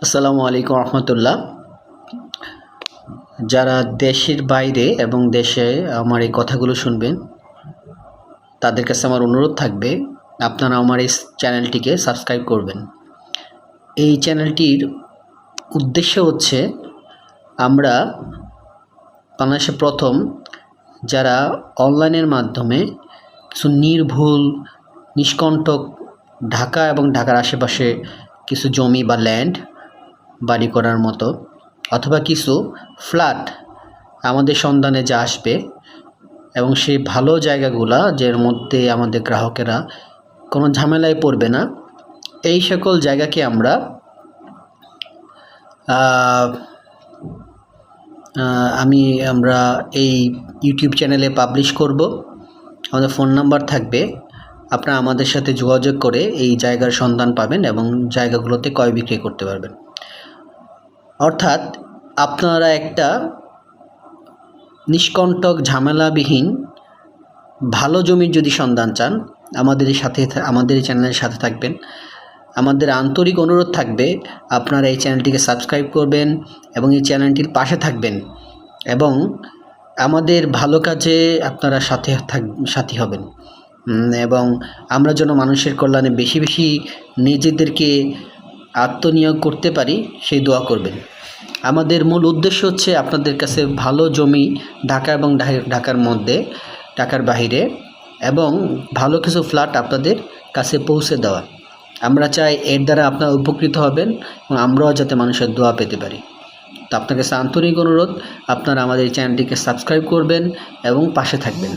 আসসালামু আলাইকুম রহমতুল্লাহ। যারা দেশের বাইরে এবং দেশে আমার এই কথাগুলো শুনবেন তাদের কাছে আমার অনুরোধ থাকবে আপনারা আমার এই চ্যানেলটিকে সাবস্ক্রাইব করবেন। এই চ্যানেলটির উদ্দেশ্য হচ্ছে আমরা বাংলাদেশে প্রথম যারা অনলাইনের মাধ্যমে কিছু নির্ভুল নিষ্কণ্টক ঢাকা এবং ঢাকার আশেপাশে কিছু জমি বা ল্যান্ড বাড়ি করার মতো অথবা কিছু ফ্ল্যাট আমাদের সন্ধানে যা আসবে এবং সেই ভালো জায়গাগুলা যের মধ্যে আমাদের গ্রাহকেরা কোনো ঝামেলায় পড়বে না, এই সকল জায়গাকে আমরা এই ইউটিউব চ্যানেলে পাবলিশ করব। আমাদের ফোন নাম্বার থাকবে, আপনারা আমাদের সাথে যোগাযোগ করে এই জায়গার সন্ধান পাবেন এবং জায়গাগুলোতে ক্রয় বিক্রি করতে পারবেন। অর্থাৎ আপনারা একটা নিষ্কণ্টক ঝামেলাবিহীন ভালো জমির যদি সন্ধান চান আমাদের এই চ্যানেলের সাথে থাকবেন। আমাদের আন্তরিক অনুরোধ থাকবে আপনারা এই চ্যানেলটিকে সাবস্ক্রাইব করবেন এবং এই চ্যানেলটির পাশে থাকবেন এবং আমাদের ভালো কাজে আপনারা সাথী হবেন এবং আমরা যেন মানুষের কল্যাণে বেশি বেশি নিজেদেরকে আত্মনিয়োগ করতে পারি সেই দোয়া করবেন। আমাদের মূল উদ্দেশ্য হচ্ছে আপনাদের কাছে ভালো জমি ঢাকা এবং ঢাকার মধ্যে, ঢাকার বাইরে এবং ভালো কিছু ফ্ল্যাট আপনাদের কাছে পৌঁছে দেওয়া। আমরা চাই এর দ্বারা আপনারা উপকৃত হবেন এবং আমরাও যাতে মানুষের দোয়া পেতে পারি। তো আপনার কাছে আন্তরিক অনুরোধ আপনারা আমাদের এই চ্যানেলটিকে সাবস্ক্রাইব করবেন এবং পাশে থাকবেন।